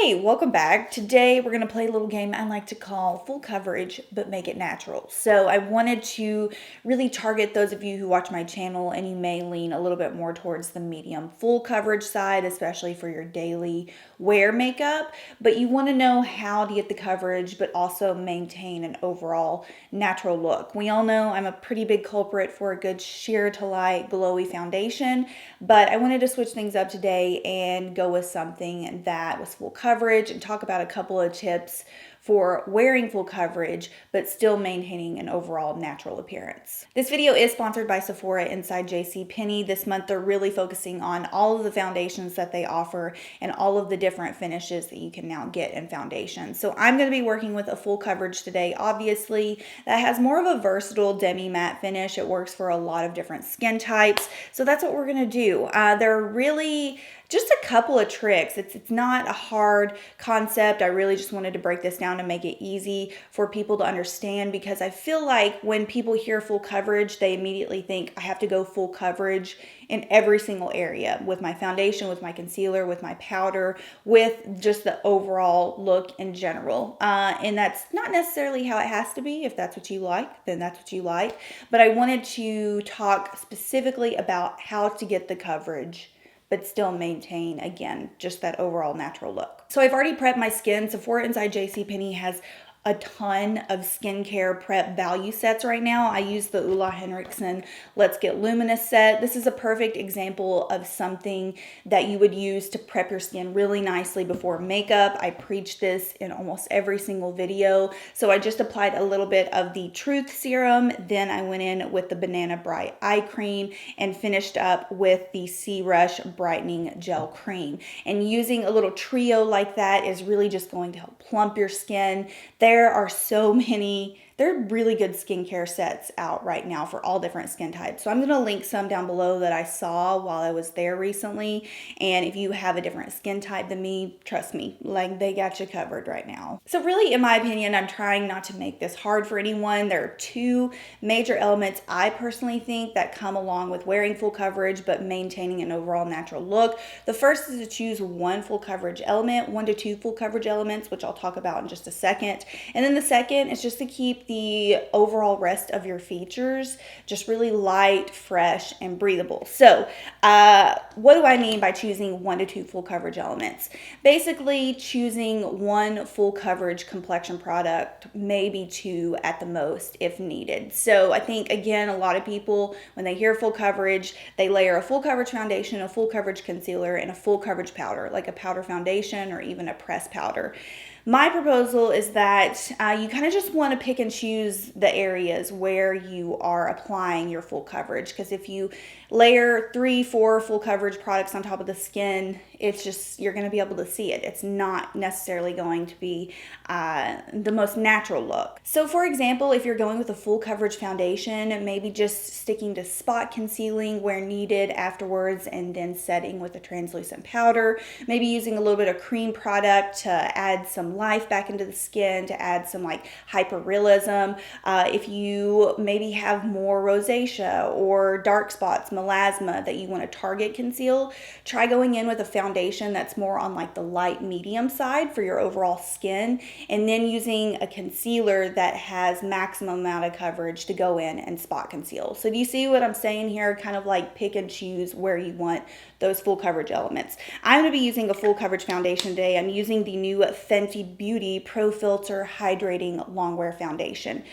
Hey, welcome back. Today we're going to play a little game I like to call full coverage, but make it natural. So I wanted to really target those of you who watch my channel and you may lean a little bit more towards the medium full coverage side, especially for your daily wear makeup, but you want to know how to get the coverage, but also maintain an overall natural look. We all know I'm a pretty big culprit for a good sheer to light glowy foundation, but I wanted to switch things up today and go with something that was full coverage and talk about a couple of tips for wearing full coverage but still maintaining an overall natural appearance. This video is sponsored by Sephora inside JCPenney. This month they're really focusing on all of the foundations that they offer and all of the different finishes that you can now get in foundations. So I'm going to be working with a full coverage today, obviously, that has more of a versatile demi matte finish. It works for a lot of different skin types. So that's what we're going to do. They're really just a couple of tricks. It's not a hard concept. I really just wanted to break this down and make it easy for people to understand, because I feel like when people hear full coverage, they immediately think I have to go full coverage in every single area with my foundation, with my concealer, with my powder, with just the overall look in general. And that's not necessarily how it has to be. If that's what you like, then that's what you like. But I wanted to talk specifically about how to get the coverage but still maintain, again, just that overall natural look. So I've already prepped my skin. Sephora inside JCPenney has a ton of skincare prep value sets right now. I use the Ulla Henriksen Let's Get Luminous set. This is a perfect example of something that you would use to prep your skin really nicely before makeup. I preach this in almost every single video. So I just applied a little bit of the Truth Serum. Then I went in with the Banana Bright Eye Cream and finished up with the Sea Rush Brightening Gel Cream. And using a little trio like that is really just going to help plump your skin. There are so many, there are really good skincare sets out right now for all different skin types. So I'm going to link some down below that I saw while I was there recently. And if you have a different skin type than me, trust me, like they got you covered right now. So really, in my opinion, I'm trying not to make this hard for anyone. There are two major elements I personally think that come along with wearing full coverage but maintaining an overall natural look. The first is to choose one full coverage element, 1 to 2 full coverage elements, which I'll talk about in just a second. And then the second is just to keep the overall rest of your features just really light, fresh, and breathable. So what do I mean by choosing 1 to 2 full coverage elements? Basically choosing 1 full coverage complexion product, maybe 2 at the most if needed. So I think, again, a lot of people, when they hear full coverage, they layer a full coverage foundation, a full coverage concealer, and a full coverage powder, like a powder foundation or even a pressed powder. My proposal is that you kind of just want to pick and choose the areas where you are applying your full coverage, because if you layer 3-4 full coverage products on top of the skin, it's just, you're going to be able to see it. It's not necessarily going to be the most natural look. So for example, if you're going with a full coverage foundation, maybe just sticking to spot concealing where needed afterwards and then setting with a translucent powder, maybe using a little bit of cream product to add some life back into the skin, to add some like hyperrealism. If you maybe have more rosacea or dark spots, melasma that you want to target conceal, try going in with a foundation that's more on like the light medium side for your overall skin, and then using a concealer that has maximum amount of coverage to go in and spot conceal. So do you see what I'm saying here? Kind of like pick and choose where you want those full coverage elements. I'm going to be using a full coverage foundation today. I'm using the new Fenty Beauty Pro Filter Hydrating Longwear Foundation.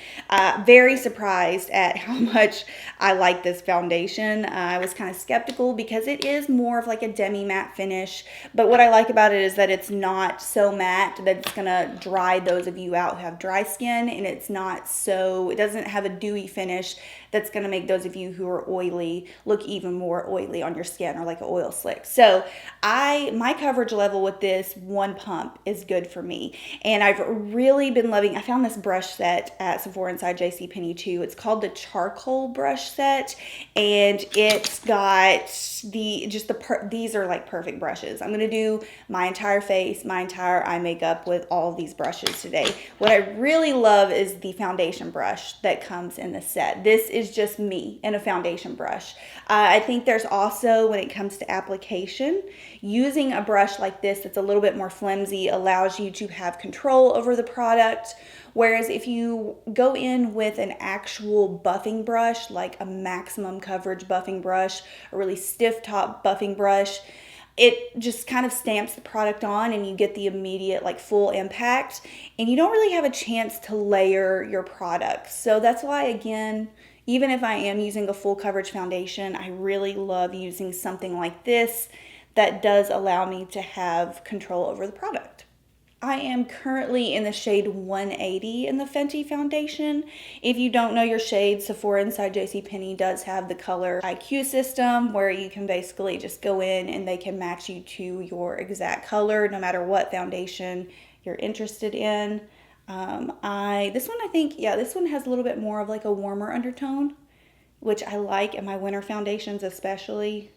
Very surprised at how much I like this foundation. I was kind of skeptical because it is more of like a demi matte finish, but what I like about it is that it's not so matte that it's going to dry those of you out who have dry skin, and it's not so, it doesn't have a dewy finish that's going to make those of you who are oily look even more oily on your skin, or like an oil slick. So my coverage level with this 1 pump is good for me. And I've really been loving, I found this brush set at Sephora inside JCPenney too. It's called the Charcoal Brush Set, and it's got these are like perfect brushes. I'm gonna do my entire face, my entire eye makeup with all of these brushes today. What I really love is the foundation brush that comes in the set. This is just me in a foundation brush. I think there's also, when it comes to application, using a brush like this that's a little bit more flimsy allows you to have control over the product. Whereas if you go in with an actual buffing brush, like a maximum coverage buffing brush, a really stiff top buffing brush, it just kind of stamps the product on and you get the immediate like full impact, and you don't really have a chance to layer your product. So that's why, again, even if I am using a full coverage foundation, I really love using something like this that does allow me to have control over the product. I am currently in the shade 180 in the Fenty foundation. If you don't know your shade, Sephora inside JCPenney does have the color IQ system where you can basically just go in and they can match you to your exact color no matter what foundation you're interested in. This one, I think, yeah, this one has a little bit more of like a warmer undertone, which I like in my winter foundations especially,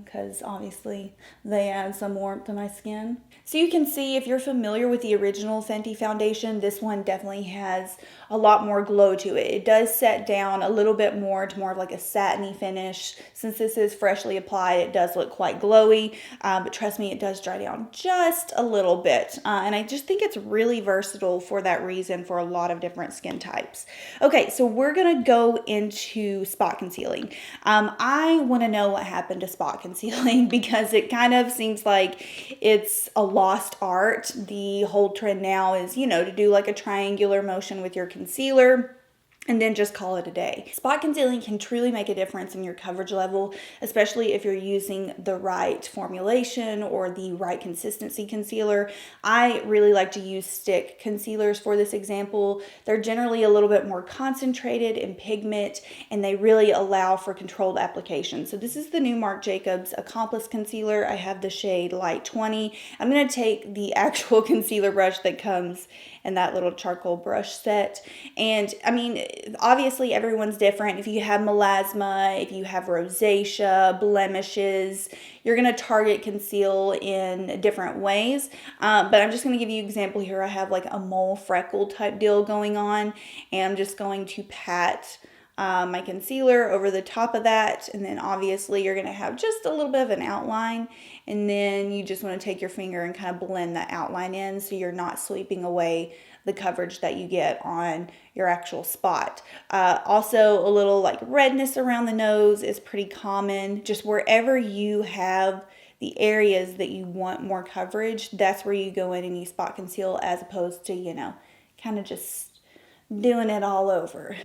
because obviously they add some warmth to my skin. So you can see, if you're familiar with the original Fenty foundation, this one definitely has a lot more glow to it. It does set down a little bit more to more of like a satiny finish. Since this is freshly applied, it does look quite glowy, but trust me, it does dry down just a little bit. And I just think it's really versatile for that reason for a lot of different skin types. Okay, so we're gonna go into spot concealing. I wanna know what happened to spot concealing because it kind of seems like it's a lost art. The whole trend now is, to do like a triangular motion with your concealer and then just call it a day. Spot concealing can truly make a difference in your coverage level, especially if you're using the right formulation or the right consistency concealer. I really like to use stick concealers for this example. They're generally a little bit more concentrated in pigment and they really allow for controlled application. So this is the new Marc Jacobs Accomplice Concealer. I have the shade Light 20. I'm gonna take the actual concealer brush that comes in that little charcoal brush set. And I mean, obviously everyone's different. If you have melasma, if you have rosacea, blemishes, you're gonna target conceal in different ways. But I'm just gonna give you an example here. I have like a mole freckle type deal going on, and I'm just going to pat my concealer over the top of that, and then obviously you're gonna have just a little bit of an outline, and then you just want to take your finger and kind of blend that outline in so you're not sweeping away the coverage that you get on your actual spot. Also, a little like redness around the nose is pretty common. Just wherever you have the areas that you want more coverage, that's where you go in and you spot conceal, as opposed to, kind of just doing it all over.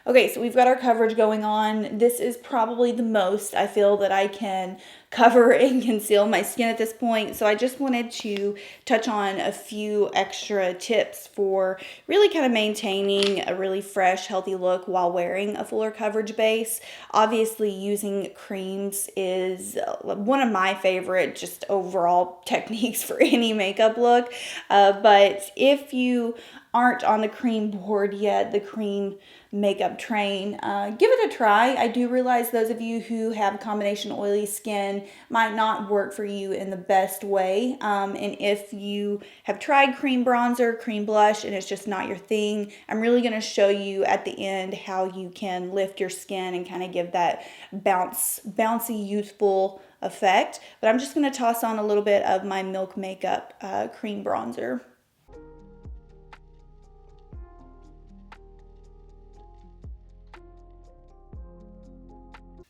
Okay, so we've got our coverage going on. This is probably the most I feel that I can cover and conceal my skin at this point. So I just wanted to touch on a few extra tips for really kind of maintaining a really fresh, healthy look while wearing a fuller coverage base. Obviously, using creams is one of my favorite just overall techniques for any makeup look. But if you aren't on the cream board yet, the cream makeup train, give it a try. I do realize those of you who have combination oily skin might not work for you in the best way. And if you have tried cream bronzer, cream blush, and it's just not your thing, I'm really going to show you at the end how you can lift your skin and kind of give that bouncy, youthful effect. But I'm just going to toss on a little bit of my Milk Makeup cream bronzer.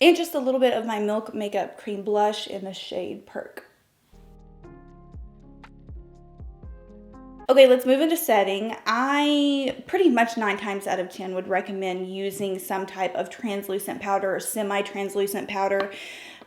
And just a little bit of my Milk Makeup cream blush in the shade Perk. Okay, let's move into setting. I pretty much 9 times out of 10 would recommend using some type of translucent powder or semi-translucent powder.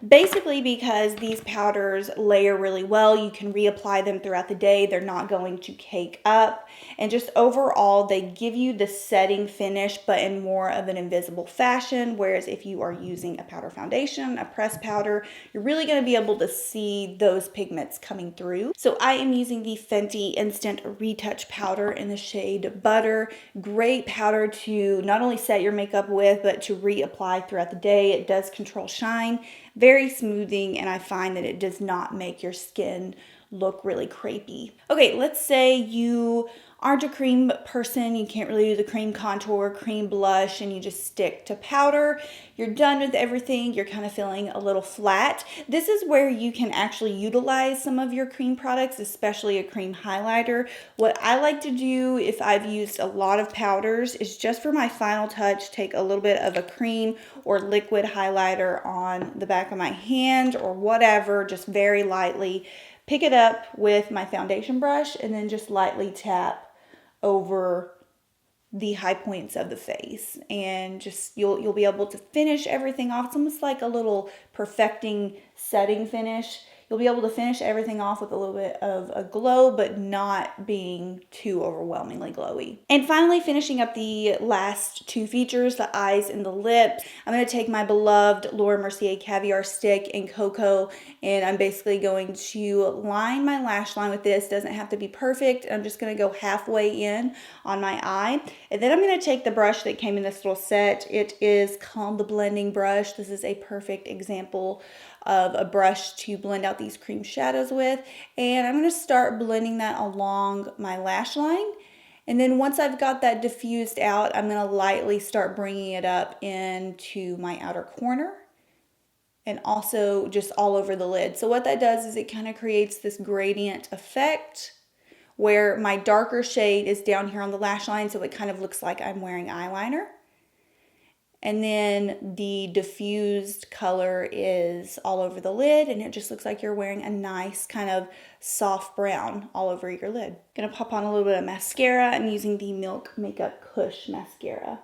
Basically because these powders layer really well. You can reapply them throughout the day. They're not going to cake up. And just overall, they give you the setting finish, but in more of an invisible fashion. Whereas if you are using a powder foundation, a pressed powder, you're really going to be able to see those pigments coming through. So I am using the Fenty Instant Retouch Powder in the shade Butter. Great powder to not only set your makeup with, but to reapply throughout the day. It does control shine. very smoothing, and I find that it does not make your skin look really crepey. Okay, let's say you aren't a cream person, you can't really do the cream contour, cream blush, and you just stick to powder. You're done with everything, you're kind of feeling a little flat. This is where you can actually utilize some of your cream products, especially a cream highlighter. What I like to do if I've used a lot of powders is just for my final touch, take a little bit of a cream or liquid highlighter on the back of my hand or whatever, just very lightly. Pick it up with my foundation brush and then just lightly tap over the high points of the face, and just you'll be able to finish everything off. It's almost like a little perfecting setting finish. You'll be able to finish everything off with a little bit of a glow, but not being too overwhelmingly glowy. And finally, finishing up the last two features, the eyes and the lips, I'm going to take my beloved Laura Mercier Caviar Stick in Cocoa, and I'm basically going to line my lash line with this. Doesn't have to be perfect. I'm just going to go halfway in on my eye. And then I'm going to take the brush that came in this little set. It is called the blending brush. This is a perfect example of a brush to blend out these cream shadows with. And I'm going to start blending that along my lash line. And then once I've got that diffused out, I'm going to lightly start bringing it up into my outer corner and also just all over the lid. So what that does is it kind of creates this gradient effect where my darker shade is down here on the lash line, so it kind of looks like I'm wearing eyeliner. And then the diffused color is all over the lid, and it just looks like you're wearing a nice kind of soft brown all over your lid. Gonna pop on a little bit of mascara. I'm using the Milk Makeup Kush mascara.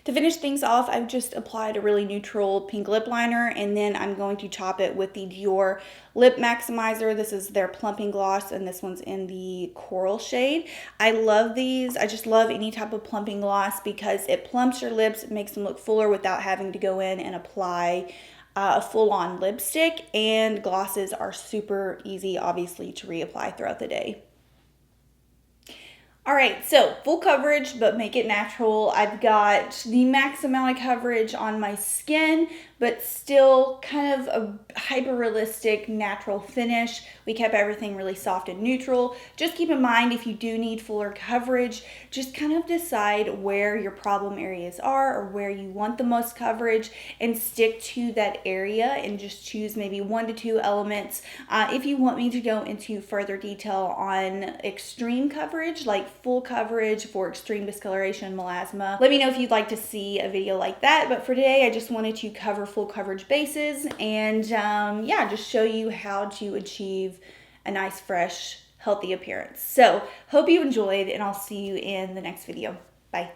To finish things off, I've just applied a really neutral pink lip liner, and then I'm going to top it with the Dior Lip Maximizer. This is their plumping gloss, and this one's in the coral shade. I love these. I just love any type of plumping gloss because it plumps your lips, it makes them look fuller without having to go in and apply a full-on lipstick, and glosses are super easy, obviously, to reapply throughout the day. All right, so full coverage, but make it natural. I've got the max amount of coverage on my skin, but still kind of a hyper-realistic natural finish. We kept everything really soft and neutral. Just keep in mind, if you do need fuller coverage, just kind of decide where your problem areas are or where you want the most coverage and stick to that area and just choose maybe 1 to 2 elements. If you want me to go into further detail on extreme coverage, like full coverage for extreme discoloration, melasma, let me know if you'd like to see a video like that. But for today, I just wanted to cover full coverage bases and yeah, just show you how to achieve a nice, fresh, healthy appearance. So hope you enjoyed, and I'll see you in the next video. Bye.